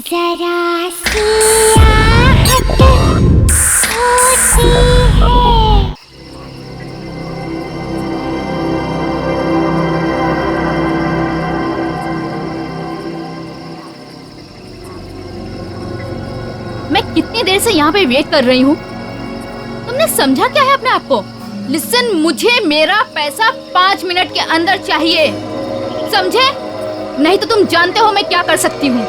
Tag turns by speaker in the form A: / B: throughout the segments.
A: जरा सी आहट होती है।
B: मैं कितनी देर से यहाँ पे वेट कर रही हूँ। तुमने समझा क्या है अपने आप को? लिसन, मुझे मेरा पैसा 5 मिनट के अंदर चाहिए, समझे? नहीं तो तुम जानते हो मैं क्या कर सकती हूँ।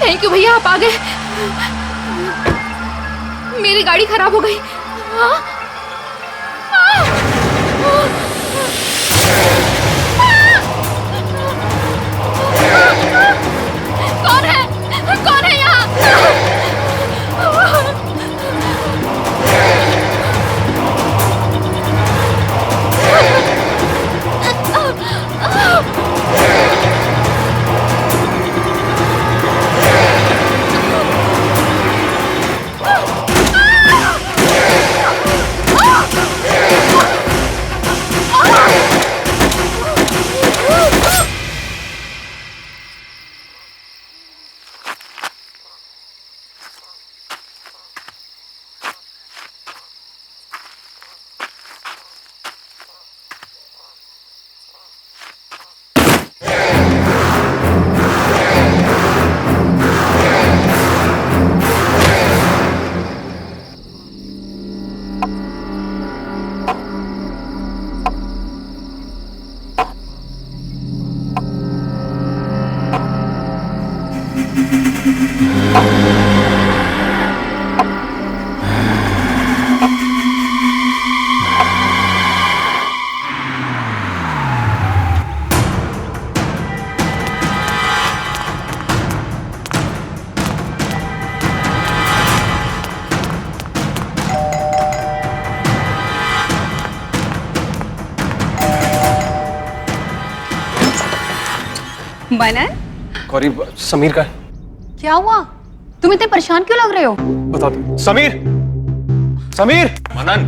B: थैंक यू भैया, आप आ गए। मेरी गाड़ी खराब हो गई। कौन है? कौन है यहाँ?
C: मनन,
D: गौरी, समीर का है।
C: क्या हुआ? तुम इतने परेशान क्यों लग रहे हो?
D: बता दो। समीर, समीर।
E: मनन,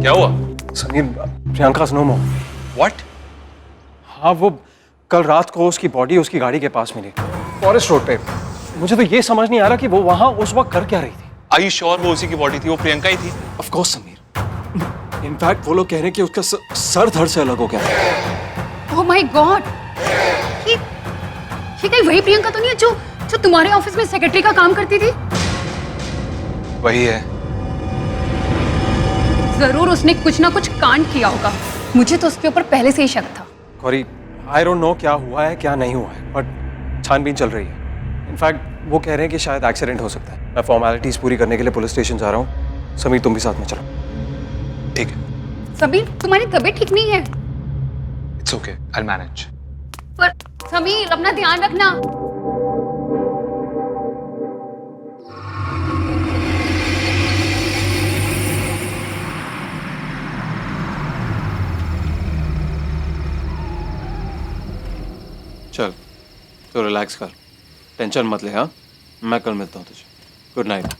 E: क्या हुआ?
D: Sameer, Priyanka no more.
E: What?
D: हाँ, वो कल रात को उसकी बॉडी उसकी गाड़ी के पास मिली, फॉरेस्ट रोड पे। मुझे तो ये समझ नहीं आ रहा कि वो वहाँ उस वक्त कर क्या रही थी।
E: Are you sure वो उसी की बॉडी थी? वो प्रियंका ही थी?
D: Of course Sameer. इनफैक्ट वो लोग कह रहे हैं कि उसका सर धड़ से अलग हो गया।
C: ओह माय गॉड, ये कहीं वही प्रियंका तो नहीं है जो तुम्हारे ऑफिस में सेक्रेटरी का काम करती थी?
E: वही है।
C: जरूर उसने कुछ ना कुछ कांड किया होगा। मुझे तो उसके ऊपर पहले से ही शक था।
D: गौरी, आई डोंट नो क्या हुआ है क्या नहीं हुआ है, बट छानबीन चल रही है। इनफैक्ट वो कह रहे हैं कि शायद एक्सीडेंट हो सकता है। मैं फॉर्मेलिटीज पूरी करने के लिए पुलिस स्टेशन जा रहा हूँ। समीर, तुम भी साथ में चलो।
E: ठीक है।
C: समीर, तुम्हारी तबीयत ठीक नहीं है।
E: It's okay, I will manage.
C: पर समीर, अपना ध्यान रखना।
D: चल तो रिलैक्स कर, टेंशन मत ले। हाँ, मैं कल मिलता हूँ तुझे। Good night.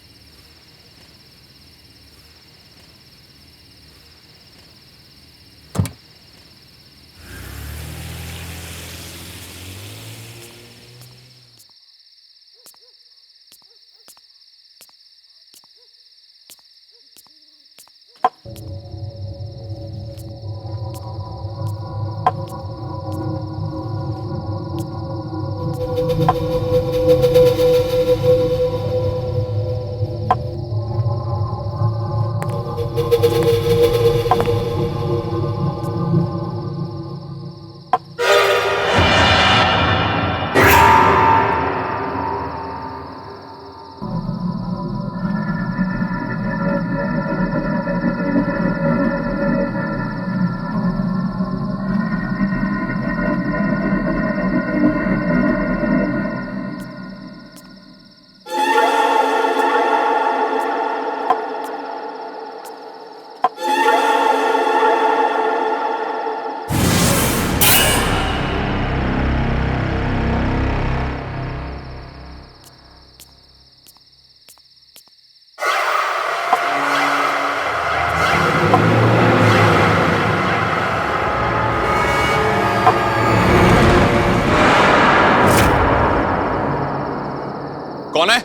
E: कौन है?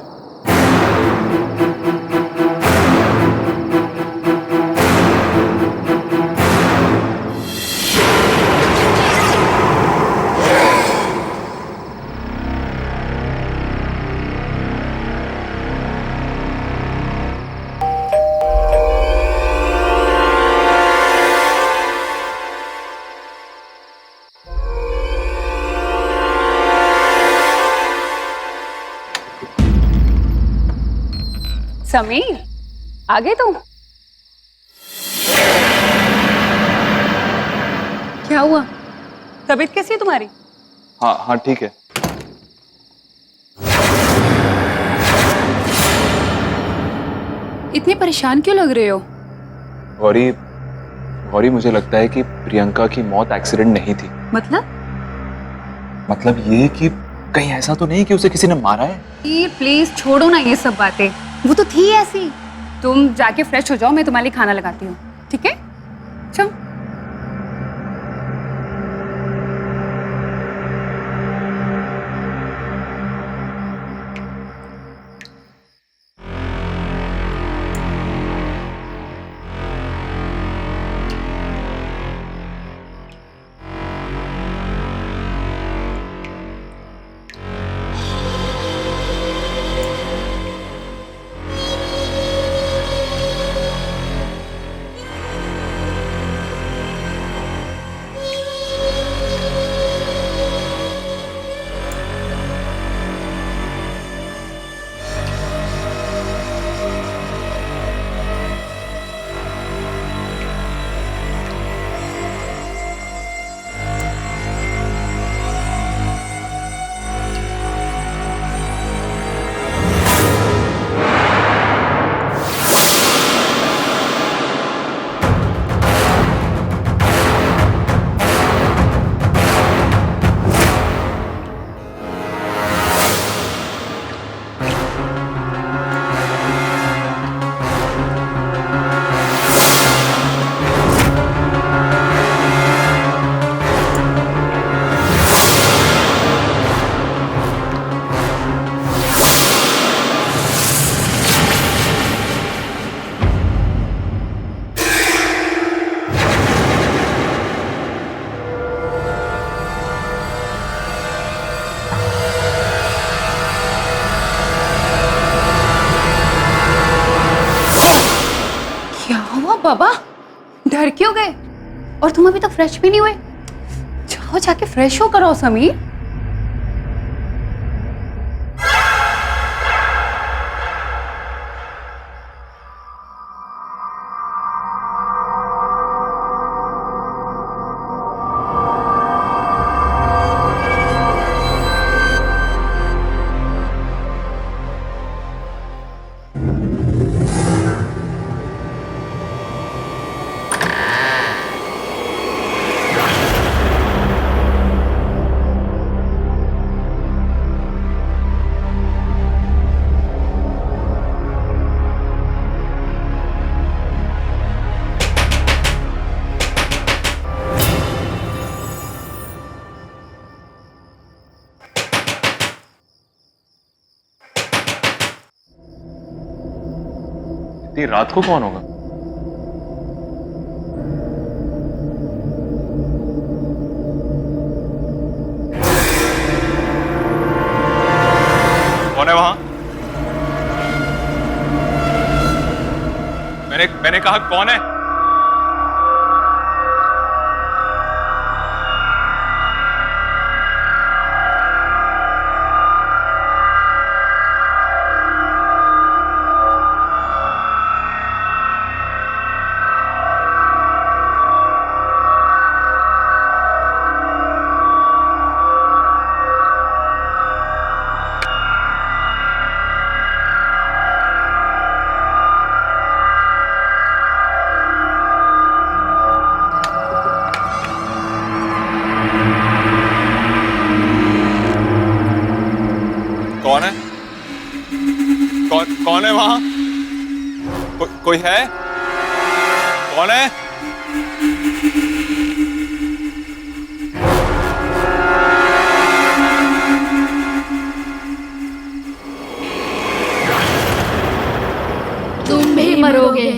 C: समीर, आ गए तुम? क्या हुआ? तबीयत कैसी है तुम्हारी?
E: हाँ हाँ ठीक है।
C: इतने परेशान क्यों लग रहे हो?
E: गौरी, गौरी मुझे लगता है कि प्रियंका की मौत एक्सीडेंट नहीं थी। मतलब ये कि कहीं ऐसा तो नहीं कि उसे किसी ने मारा है?
C: प्लीज छोड़ो ना ये सब बातें, वो तो थी ऐसी। तुम जाके फ्रेश हो जाओ, मैं तुम्हारे लिए खाना लगाती हूँ, ठीक है? चलो। बाबा, डर क्यों गए? और तुम अभी तक फ्रेश भी नहीं हुए? जाओ जाके फ्रेश हो करो समीर।
E: इतनी रात को कौन होगा? कौन है वहां? मैंने कहा कौन है? कौन है? कौन है वहां? कोई है? कौन है?
B: तुम भी मरोगे।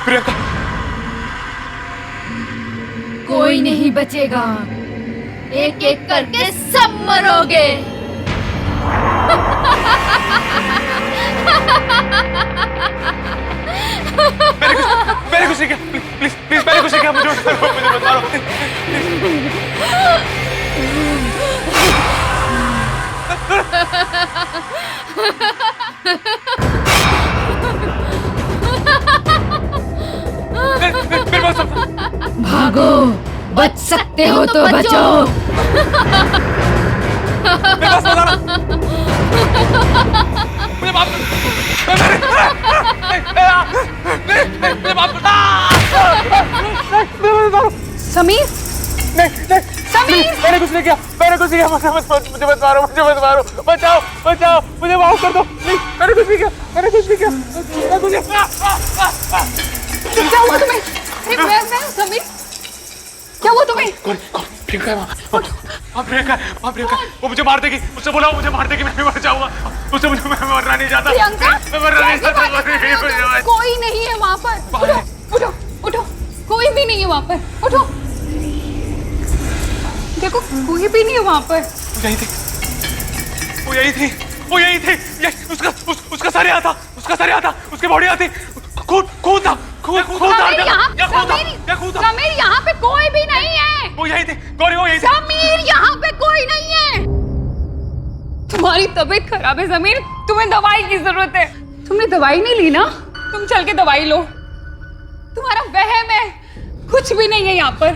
E: प्रियंका,
B: कोई नहीं बचेगा, एक एक करके सब मरोगे।
E: मैंने कुछ नहीं किया, प्लीज प्लीज मैंने कुछ नहीं किया, मुझे मत मारो।
B: भागो, बच सकते हो तो बचो।
E: मुझे माफ
C: समीर, समीर,
E: मैंने कुछ नहीं किया, मुझे मत मारो, बचाओ, मुझे माफ कर दो, प्लीज, मैंने कुछ नहीं किया,
C: क्या हुआ तुम्हें? अरे मैं समीर, क्या हुआ तुम्हें?
E: प्रियंका, वो मुझे मार देगी, मुझसे बोला मुझे मार देगी, मैं भी मर जाऊंगा, मुझसे मैं मरना नहीं चाहता।
C: प्रियंका,
E: मैं मरना नहीं चाहता।
C: कोई नहीं है वहाँ पर। उठो, कोई भी नहीं है वहाँ पर। उठो, देखो कोई भी नहीं है वहाँ पर।
E: वो यही थी, उसका सर यहाँ था, उसकी बॉडी यहाँ थी, खून था।
C: समीर, यहाँ पे कोई भी नहीं है।
E: वो यही थी, गौरी, वो यही थी।
C: समीर, यहाँ पे कोई नहीं है। तुम्हारी तबीयत खराब है समीर, तुम्हें दवाई की जरूरत है। तुमने दवाई नहीं ली ना? तुम चल के दवाई लो। तुम्हारा वहम है, कुछ भी नहीं है यहाँ पर।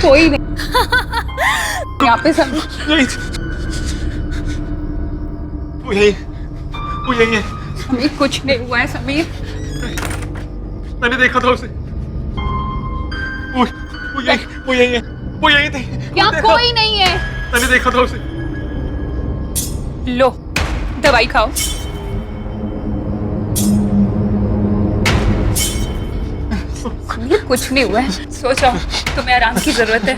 C: कोई नहीं यहाँ पे समीर।
E: यही थी, वो यही है।
C: समीर, कुछ नहीं हुआ है समीर।
E: मैंने देखा था उसे, वो यही थी।
C: यहाँ कोई नहीं है।
E: मैंने देखा था उसे।
C: लो, दवाई खाओ। समीर, कुछ नहीं हुआ है, सो जाओ, तुम्हें आराम की जरूरत है।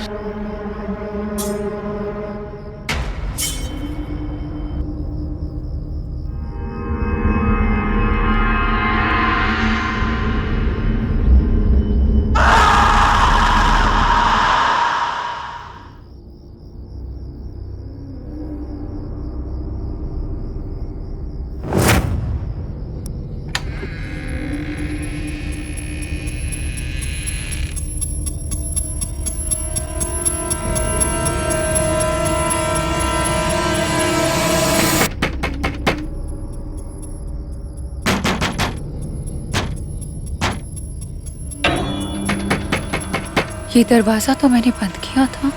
C: ये दरवाजा तो मैंने बंद किया था,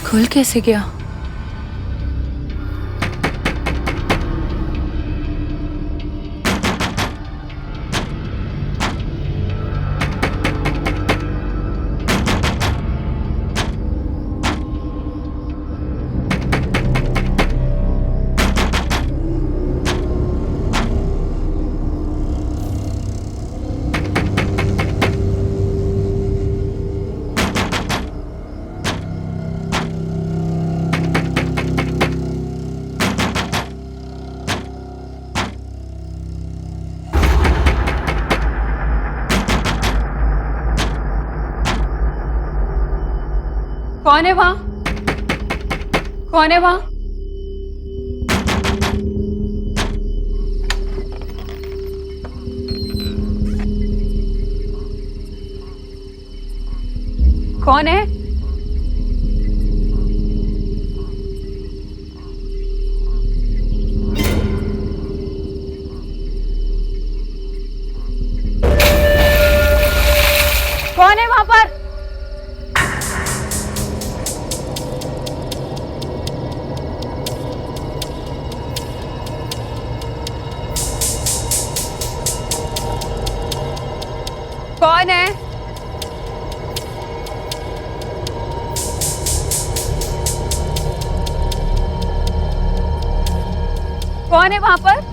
C: खुल कैसे गया? कौन है वहां? कौन है वहां? कौन है? कौन है वहां पर? कौन है? कौन है वहां पर?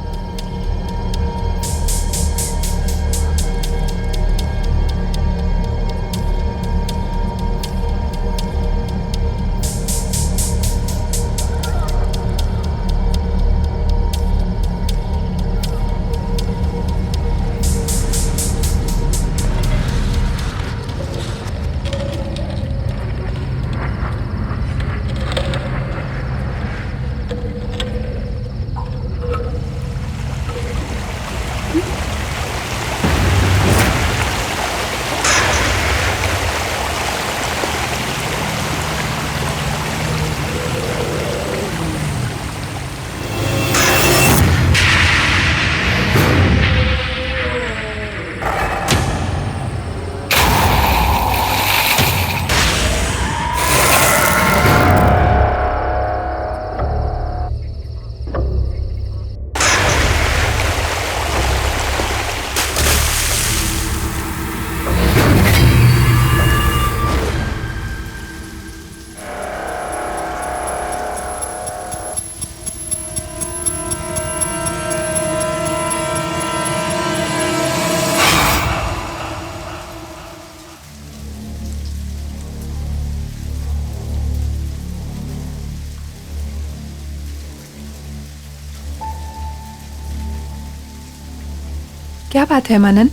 F: क्या बात है मनन,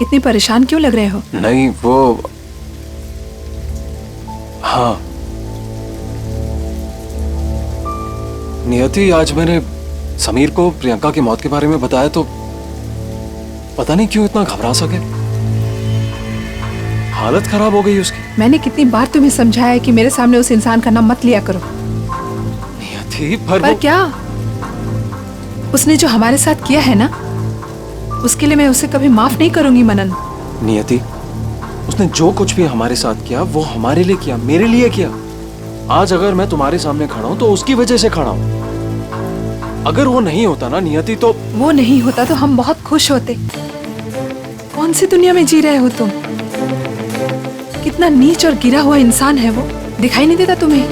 F: इतनी परेशान क्यों लग रहे हो?
D: नहीं वो, हाँ नियति, आज मैंने समीर को प्रियंका की मौत के बारे में बताया तो पता नहीं क्यों इतना घबरा सा गया। हालत खराब हो गई उसकी।
F: मैंने कितनी बार तुम्हें समझाया है कि मेरे सामने उस इंसान का नाम मत लिया करो।
D: नियति
F: पर क्या उसने जो हमारे साथ किया है ना, उसके लिए मैं उसे कभी माफ नहीं करूंगी मनन।
D: नियति, उसने जो कुछ भी हमारे साथ किया वो हमारे लिए किया, मेरे लिए किया। आज अगर मैं तुम्हारे सामने खड़ा हूं तो उसकी वजह से खड़ा हूं। अगर वो नहीं होता ना नियति, तो
F: वो नहीं होता तो हम बहुत खुश होते। कौन सी दुनिया में जी रहे हो तुम? कितना नीच और गिरा हुआ इंसान है वो, दिखाई नहीं देता तुम्हें?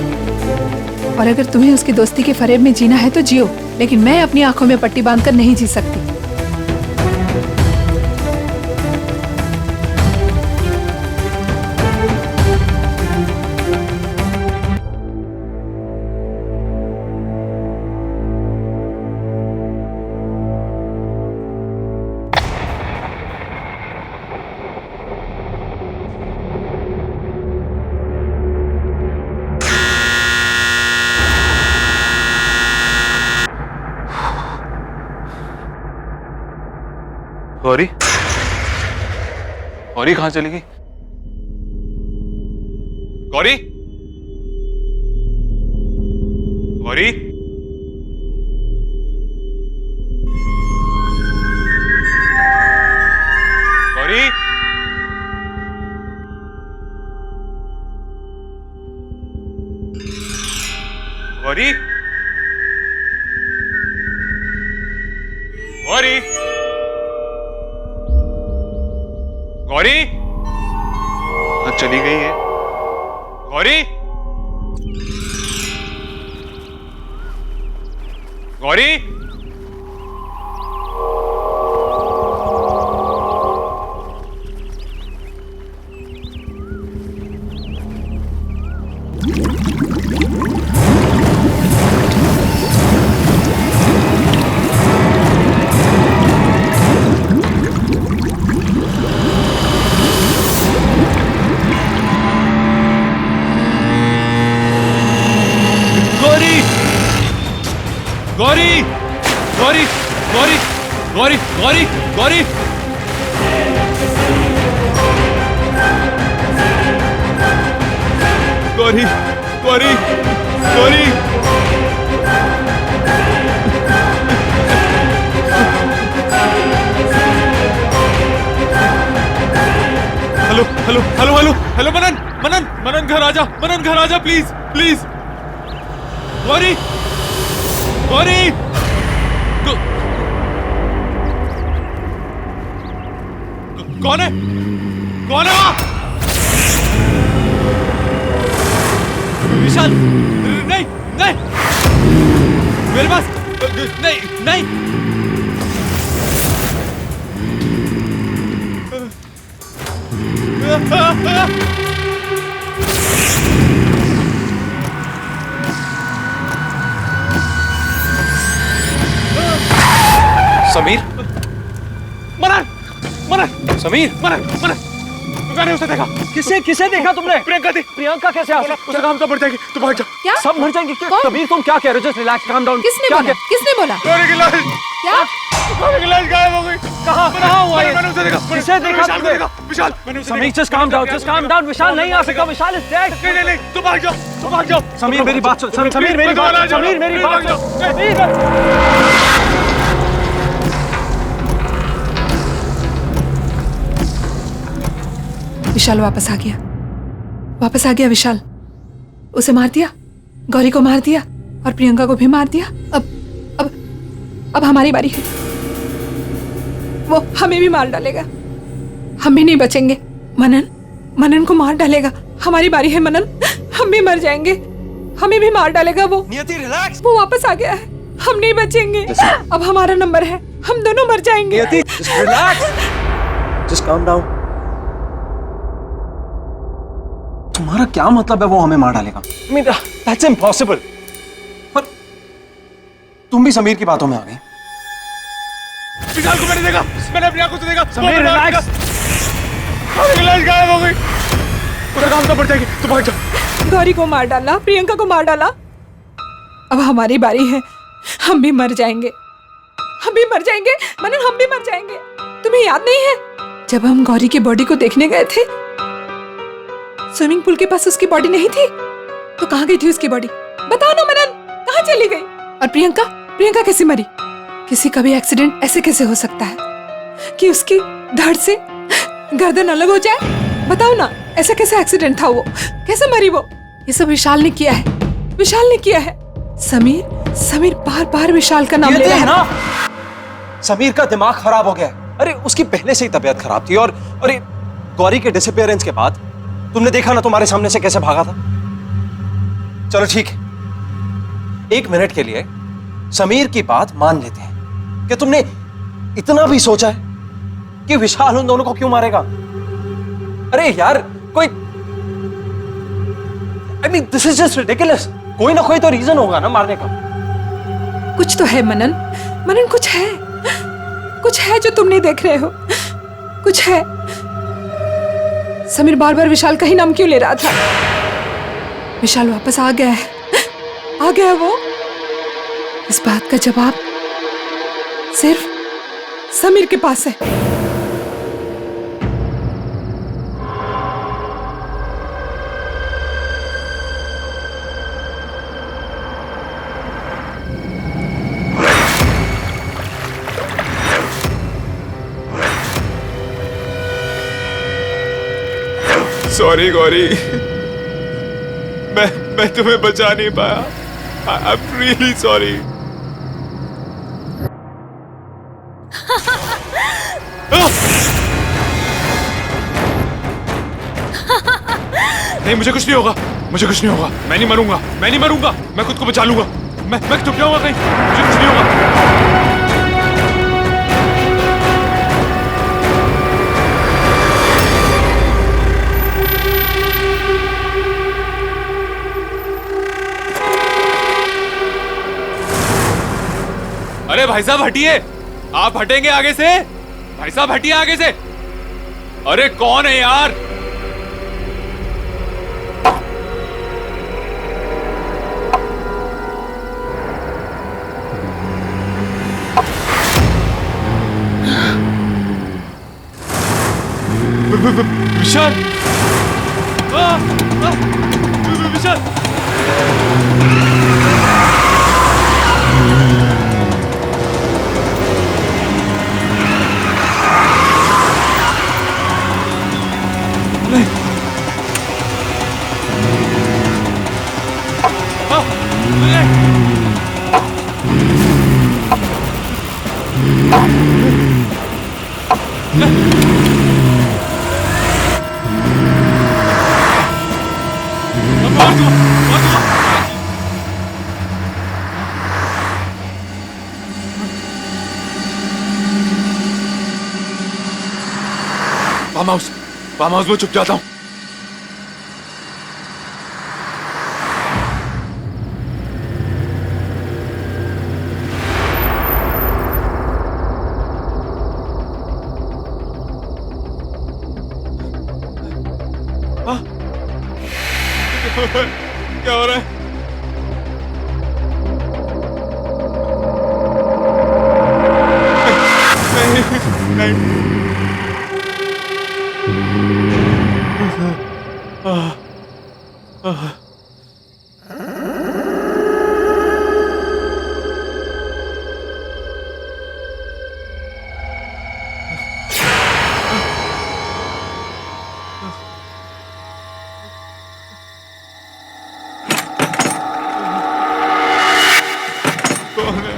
F: और अगर तुम्हें उसकी दोस्ती के फरेब में जीना है तो जियो, लेकिन मैं अपनी आंखों में पट्टी बांधकर नहीं जी सकती।
E: गौरी, गौरी कहाँ चली गई? गौरी, गौरी, गौरी, गौरी, गौरी, गौरी, चली गई है। Gauri, Gauri, Gauri Gauri Gauri Gauri Gauri Gauri hello hello hello hello hello Manan Manan Manan घर आजा प्लीज प्लीज गौरी गौरी कौन है वहाँ? विशाल नहीं नहीं मेरे पास नहीं नहीं
D: समीर
E: मनन मनन
D: समीर
E: मनन मनन मैंने उसे देखा।
D: किसे देखा तुमने?
E: प्रियंका थी।
D: प्रियंका कैसे आ
E: उसे कहा हम सब मर जाएंगे, तुम भाग जाओ।
F: क्या?
D: सब मर जाएंगे क्या?
F: कौन?
D: समीर तुम क्या कह रहे हो? Just relax, calm down.
F: किसने बोला
E: गौरी की लाश
F: क्या?
E: गौरी की लाश गायब हो गई।
D: कहाँ हुआ ये?
E: मैंने उसे देखा।
D: किसे देखा
E: विशाल को
D: तुमने?
E: देखा। विशाल मैंने उसे
D: समीर
E: देखा।
D: जस्ट काम डाउन, विशाल नहीं आ सकता, विशाल इज डेड।
E: नहीं तुम भाग जाओ
D: समीर मेरी बात सुन, समीर मेरी बात सुन, समीर मेरी बात सुन, समीर।
F: विशाल वापस आ गया विशाल। उसे मार दिया, गौरी को मार दिया और प्रियंका को भी मार दिया। अब हमारी बारी है। वो हमें भी मार डालेगा, हम भी नहीं बचेंगे। मनन को मार डालेगा। हमारी बारी है मनन, हम भी मर जाएंगे, हमें भी मार डालेगा वो।
D: नियति रिलैक्स।
F: वो वापस आ गया है, हम नहीं बचेंगे। अब हमारा नंबर है, हम दोनों मर जाएंगे।
D: नियति just relax, just calm down. तुम्हारा क्या मतलब है वो हमें मार डालेगा? I mean, that's impossible. पर तुम भी समीर की बातों में आ गई।
E: विशाल को मैंने देखा, मैंने अपनी आंखों से देखा।
D: समीर रिलैक्स।
E: गौरी की लाश गायब हो गई। उसे कहा हम सब मर जाएंगे, तुम भाग जाओ।
F: गौरी को मार डाला, प्रियंका को मार डाला। अब हमारी बारी है, हम भी मर जाएंगे, मनन हम भी मर जाएंगे। तुम्हें याद नहीं है जब हम गौरी की बॉडी को देखने गए थे? स्विमिंग पूल के पास उसकी बॉडी नहीं थी, तो कहाँ गई थी उसकी बॉडी? बताओ ना मनन, कहाँ चली गई? और प्रियंका कैसे मरी? किसी का भी एक्सीडेंट ऐसे कैसे हो सकता है कि उसकी धड़ से गर्दन अलग हो जाए? बताओ ना, ऐसा कैसे एक्सीडेंट था? वो कैसे मरी? वो ये सब विशाल ने किया है। समीर बार विशाल का नाम ले रहा है
D: ना। समीर का दिमाग खराब हो गया है। अरे उसकी पहले से ही तबीयत खराब थी, और अरे गौरी के डिसअपीयरेंस के बाद तुमने देखा ना तुम्हारे सामने से कैसे भागा था। चलो ठीक है, 1 मिनट के लिए समीर की बात मान लेते हैं कि तुमने इतना भी सोचा है कि विशाल उन दोनों को क्यों मारेगा? अरे यार कोई दिस इज जस्ट रिडिकुलस। कोई ना कोई तो रीजन होगा ना मारने का।
F: कुछ तो है मनन, कुछ है जो तुम नहीं देख रहे हो। कुछ है। समीर बार विशाल का ही नाम क्यों ले रहा था? विशाल वापस आ गया है वो। इस बात का जवाब सिर्फ समीर के पास है।
E: सॉरी गौरी, मैं तुम्हें बचा नहीं पाया। I am really sorry. नहीं मुझे कुछ नहीं होगा, मैं नहीं मरूंगा, मैं खुद को बचा लूंगा। मैं छुप जाऊंगा कहीं, मुझे कुछ नहीं होगा। अरे भाई साहब हटिए, आप हटेंगे आगे से? भाई साहब हटिए आगे से। अरे कौन है यार? विशाल विशाल नहीं फार्म हाउस में चुप जाता हूँ। क्या हो रहा है? नहीं नहीं कौन है?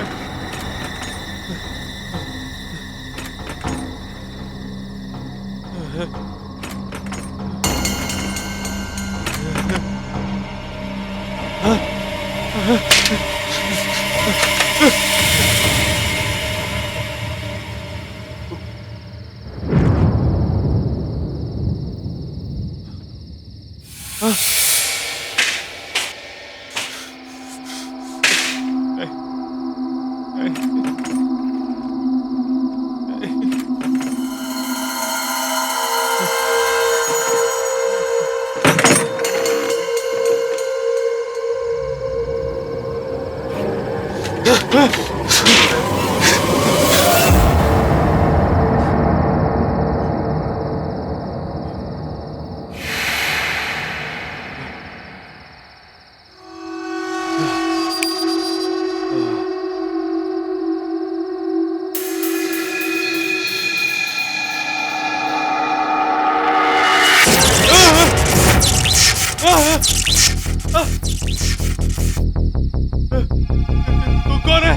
E: तू कौन है?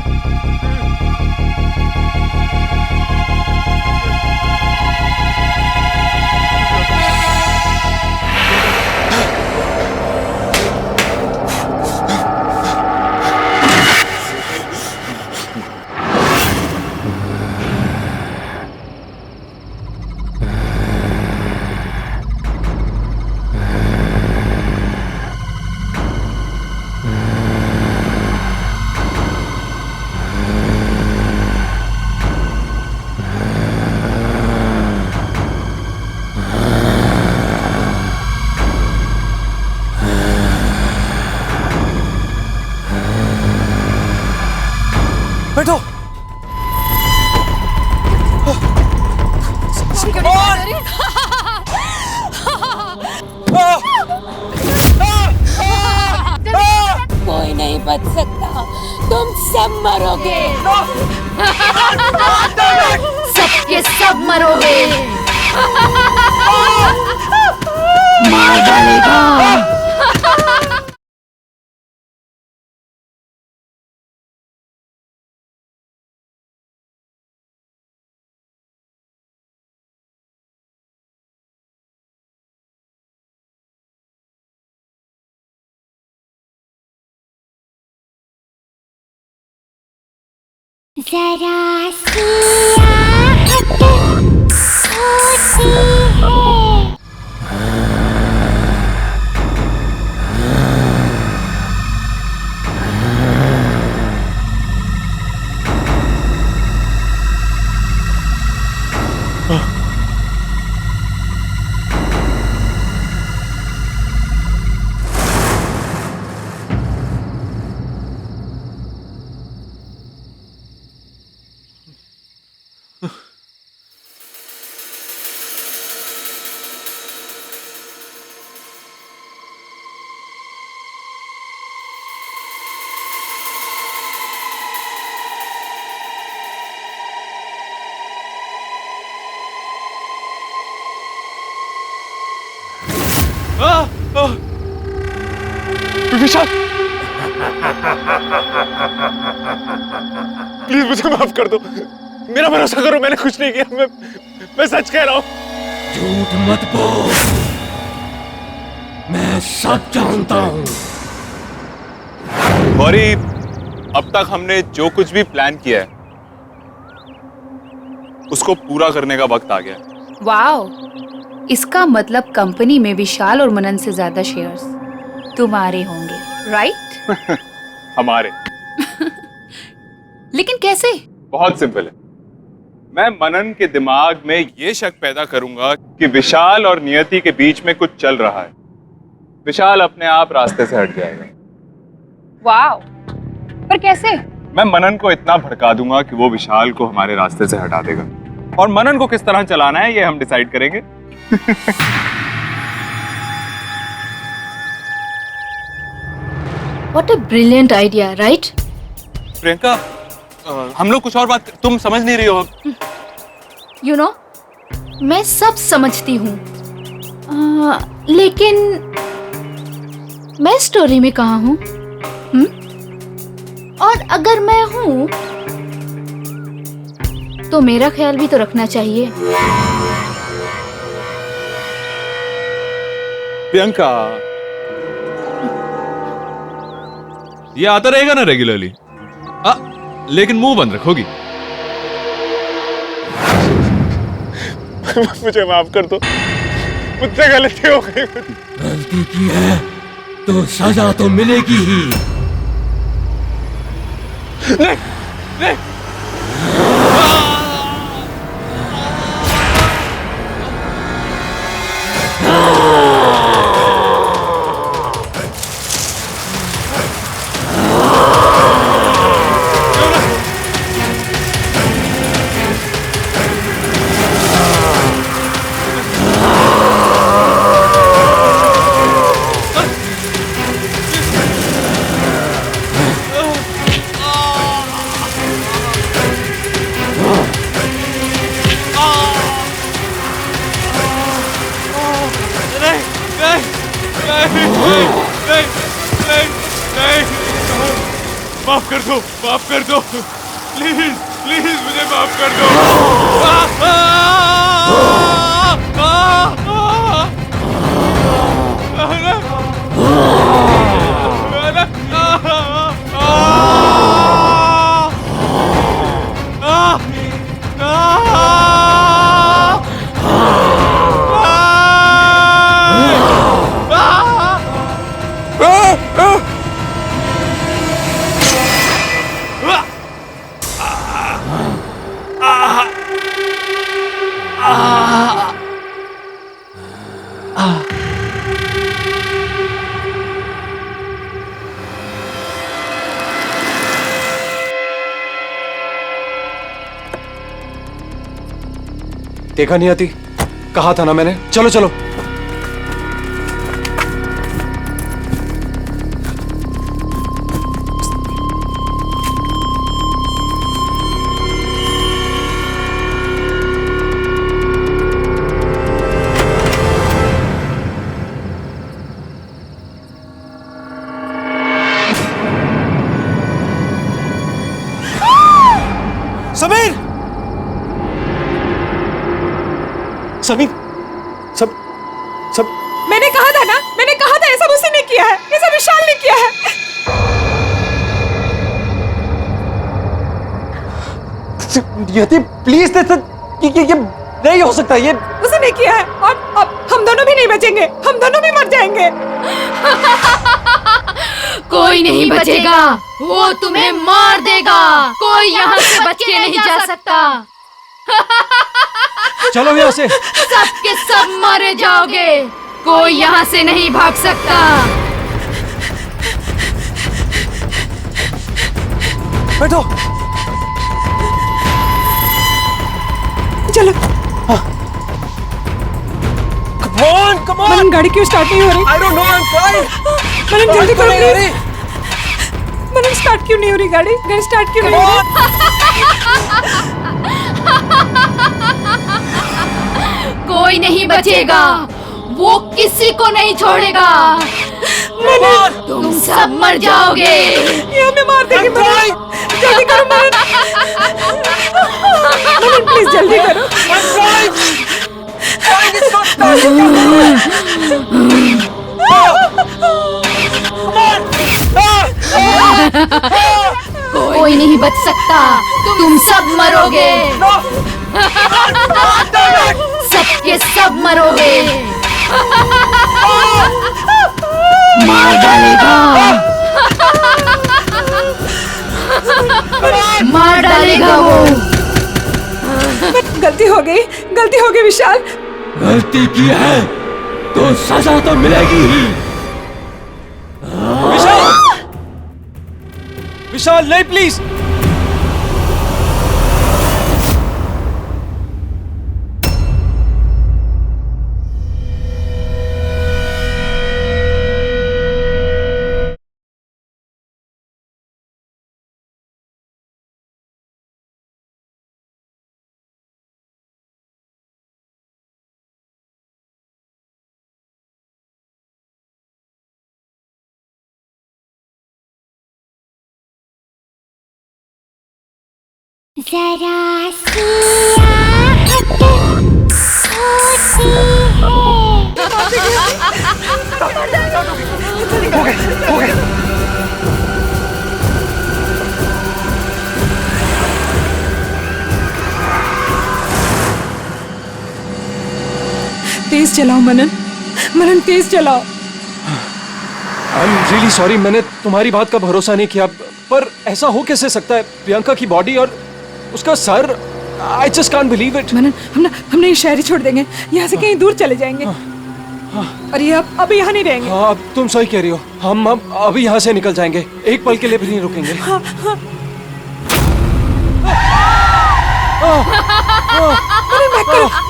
D: बैठो।
G: कोई नहीं बच सकता, तुम सब मरोगे।
B: सब के सब मरोगे।
G: मार डालेगा।
A: जरा सी आहट होती है।
E: विशाल, प्लीज मुझे माफ कर दो, मेरा भरोसा करो, मैंने कुछ नहीं किया, मैं सच कह रहा हूं।
H: झूठ मत बोल, मैं सब जानता हूं।
E: गौरी, अब तक हमने जो कुछ भी प्लान किया है उसको पूरा करने का वक्त आ गया है।
C: वाओ, इसका मतलब कंपनी में विशाल और मनन से ज्यादा शेयर्स तुम्हारे होंगे, राइट?
E: हमारे।
C: लेकिन कैसे?
E: बहुत सिंपल है, मैं मनन के दिमाग में ये शक पैदा करूंगा कि विशाल और नियति के बीच में कुछ चल रहा है। विशाल अपने आप रास्ते से हट जाएगा।
C: वाओ, पर कैसे?
E: मैं मनन को इतना भड़का दूंगा कि वो विशाल को हमारे रास्ते से हटा देगा, और मनन को किस तरह चलाना है ये हम डिसाइड करेंगे।
B: What a brilliant idea, right?
E: Priyanka, हम लोग कुछ और बात, तुम समझ नहीं रही हो।
B: You know, मैं सब समझती हूँ, लेकिन मैं स्टोरी में कहाँ हूँ? और अगर मैं हूँ तो मेरा ख्याल भी तो रखना चाहिए।
E: प्रियंका,
I: ये आता रहेगा ना रेगुलरली, लेकिन मुंह बंद रखोगी।
E: मुझे माफ कर दो, मुझसे गलती हो गई।
H: गलती की है तो सजा तो मिलेगी ही।
E: नहीं, नहीं। माफ कर दो, माफ कर दो, प्लीज प्लीज मुझे माफ कर दो।
D: देखा नहीं आती, कहा था ना मैंने। चलो चलो। समीर, समीर, सब
F: मैंने कहा था ना, मैंने कहा था, ऐसा मुझसे नहीं किया है, ऐसा विशाल ने किया है।
D: यति प्लीज, ये नहीं हो सकता, ये
F: उसने नहीं किया है, और अब हम दोनों भी नहीं बचेंगे, हम दोनों भी मर जाएंगे।
B: कोई नहीं बचेगा, वो तुम्हें मार देगा। कोई यहाँ से बच के नहीं जा सकता।
D: चलो यहाँ से।
B: सब के सब मारे जाओगे, कोई यहाँ से नहीं भाग सकता।
D: बैठो।
F: चलो।
D: Come on.
F: मनन, गाड़ी क्यों स्टार्ट नहीं हो रही?
D: I don't know, I'm trying.
F: मनन जल्दी करो
D: नहीं हो
F: प्लीज। मनन स्टार्ट क्यों नहीं हो रही गाड़ी? गाड़ी स्टार्ट क्यों नहीं हो रही?
B: कोई नहीं बचेगा, वो किसी को नहीं छोड़ेगा। तुम सब मर जाओगे।
F: ये हमें मार देगी मनन। जल्दी करो मनन। मनन प्लीज जल्दी करो।
B: कोई नहीं बच सकता, तुम सब मरोगे। सबके सब मरोगे।
G: मार डालेगा।
B: मार डालेगा वो।
F: गलती हो गई विशाल।
H: गलती की है तो सजा तो मिलेगी ही।
D: विशाल, विशाल नहीं प्लीज।
A: जरा सी आहट होती है।
F: तेज चलाओ मनन। मनन तेज चलाओ।
D: आई एम रियली सॉरी, मैंने तुम्हारी बात का भरोसा नहीं किया, पर ऐसा हो कैसे सकता है? प्रियंका की बॉडी और उसका सर, I just can't believe it.
F: Manan हम ये शहर ही छोड़ देंगे, यहाँ से कहीं दूर चले जाएंगे। और ये अब यहाँ नहीं रहेंगे।
D: हाँ, अब तुम सही कह रही हो। हम अब अभी यहाँ से निकल जाएंगे, एक पल के लिए भी नहीं रुकेंगे।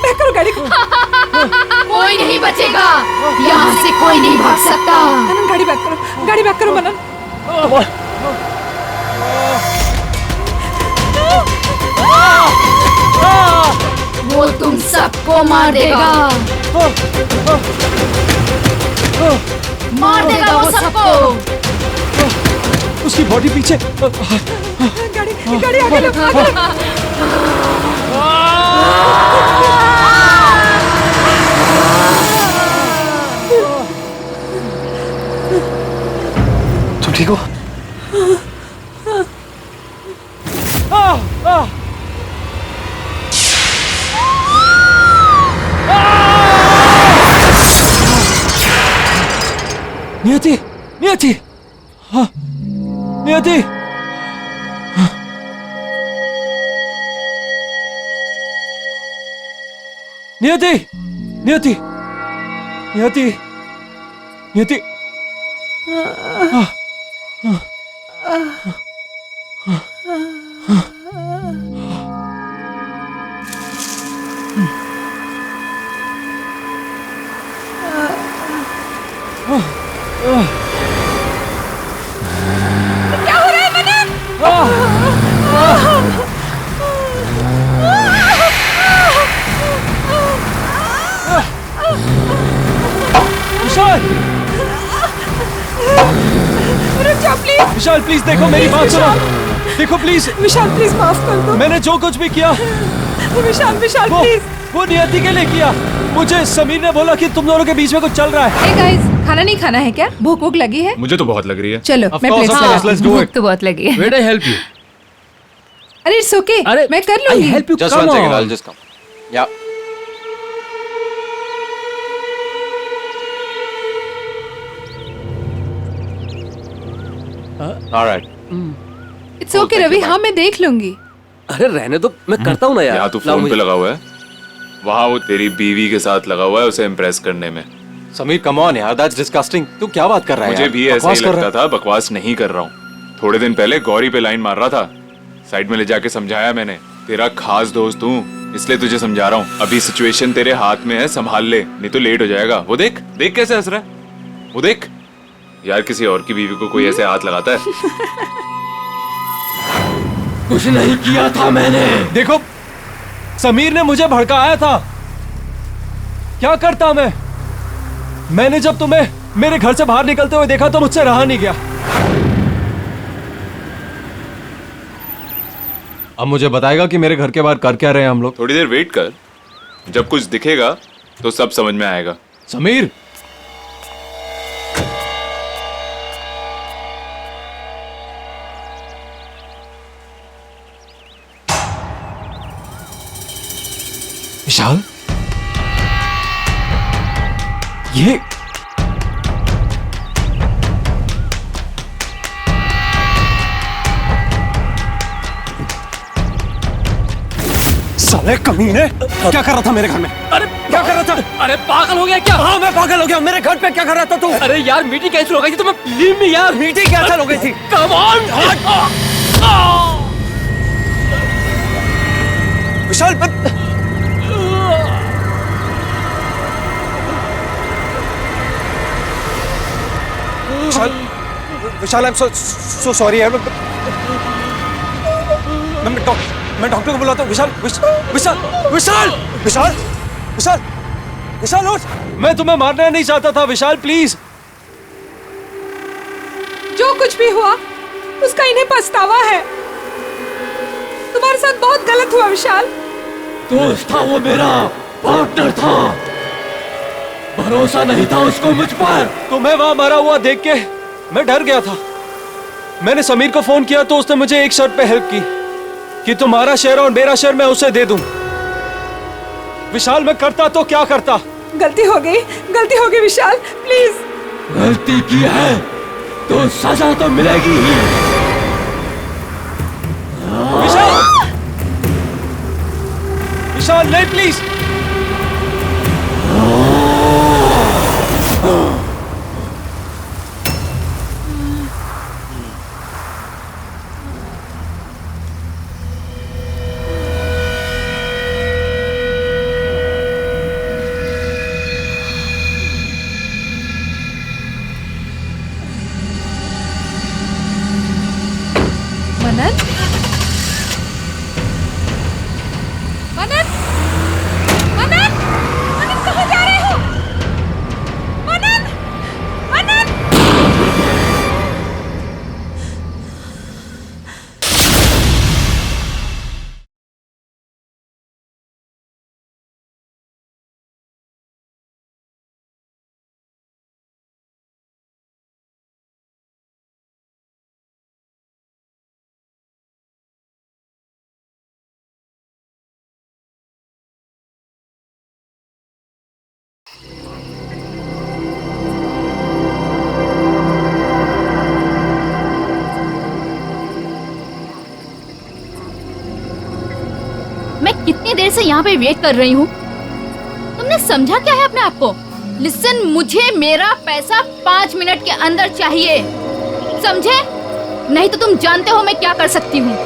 F: बैक करो गाड़ी को।
B: कोई नहीं बचेगा, यहाँ से कोई नहीं भाग सकता।
F: मनन गाड़ी बैक करो मनन।
B: वो तुम सबको मार देगा। मार देगा वो सबको।
D: उसकी बॉडी पीछे।
F: गाड़ी आगे लो।
D: तुम ठीक हो? नियति, नियति, हाँ, नियति, नियति, नियति, नियति, नियति, विशाल प्लीज देखो, मेरी बात सुनो। देखो प्लीज
F: विशाल प्लीज माफ कर दो।
D: मैंने जो कुछ भी किया
F: विशाल प्लीज।
D: वो नियति के लिए किया। मुझे समीर ने बोला कि तुम दोनों के बीच में कुछ चल रहा है।
F: Hey guys, खाना नहीं खाना है क्या? भूख लगी है?
I: मुझे तो बहुत लग रही है।
F: चलो मैं प्लेट
I: भूख
F: तो बहुत लगी है।
H: Where do I help you?
F: अरे इट्स ओके, मैं कर लूंगी।
H: I help you.
D: Just
H: Come
D: one second,
H: on.
D: I'll just come. Yeah. All right.
F: It's okay Ravi, हाँ मैं देख लूंगी।
H: अरे रहने दो, मैं करता हूँ ना यार।
I: यहाँ तू
H: लाओ
I: फोन पे
H: मुझे।
I: लगा हुआ है, वहाँ वो तेरी बीवी के साथ लगा हुआ है उसे इम्प्रेस करने में।
D: समीर कम ऑन यार, दैट्स डिस्गस्टिंग। तू क्या बात कर रहा है?
I: मुझे
D: यार?
I: भी ऐसा
D: बकवास
I: ही
D: कर रहा
I: लगता था, बकवास नहीं कर रहा हूँ। थोड़े दिन पहले गौरी पे लाइन मार रहा था, साइड में ले जाके समझाया मैंने। तेरा खास दोस्त हूँ, इसलिए तुझे समझा रहा हूँ। अभी सिचुएशन तेरे हाथ में है, संभाल ले, नहीं तो लेट हो जाएगा। वो देख देख कैसे हंस रहा है, वो देख। यार किसी और की बीवी को कोई ऐसे हाथ लगाता है?
H: कुछ नहीं किया था मैंने।
D: देखो समीर ने मुझे भड़काया था। क्या करता मैं? मैंने जब तुम्हें मेरे घर से बाहर निकलते हुए देखा तो मुझसे रहा नहीं गया। अब मुझे बताएगा कि मेरे घर के बाहर कर क्या रहे हैं हम लोग?
I: थोड़ी देर वेट कर, जब कुछ दिखेगा तो सब समझ में आएगा।
D: समीर, विशाल, ये
J: साले कमीने, क्या कर रहा था मेरे घर में?
H: अरे
J: क्या कर रहा था?
H: अरे पागल हो गया क्या?
J: हाँ मैं पागल हो गया। मेरे घर पे क्या कर रहा था तू?
H: अरे यार मीटिंग कैंसिल हो गई थी, तुम्हें लीव में यार।
J: मीटिंग कैंसिल हो गई थी?
H: Come on.
J: Vishal, Vishal, Vishal, I am so sorry यार। मैं डॉक्टर को बुलाता हूँ। विशाल, विशाल, विशाल, विशाल, विशाल, विशाल उठ।
D: मैं तुम्हें मारना नहीं चाहता था विशाल, प्लीज।
F: जो कुछ भी हुआ उसका इन्हें पछतावा है। तुम्हारे साथ बहुत गलत हुआ विशाल।
H: दोस्त था वो, मेरा पार्टनर था, भरोसा नहीं था उसको मुझ पर।
D: तुम्हें वहां मरा हुआ देख के मैं डर गया था। मैंने समीर को फोन किया तो उसने मुझे एक शर्त पे हेल्प की कि तुम्हारा शेयर और मेरा शेयर मैं उसे दे दूं। विशाल, मैं करता तो क्या करता?
F: गलती हो गई विशाल, प्लीज।
H: गलती की है तो सजा तो मिलेगी ही।
D: विशाल, विशाल नहीं, प्लीज।
F: मनन, मनन, मनन, मनन कहाँ जा रहे हो? मनन, मनन।
B: मैं कितनी देर से यहाँ पे वेट कर रही हूँ। तुमने समझा क्या है अपने आप को? लिसन, मुझे मेरा पैसा 5 मिनट के अंदर चाहिए, समझे? नहीं तो तुम जानते हो मैं क्या कर सकती हूँ।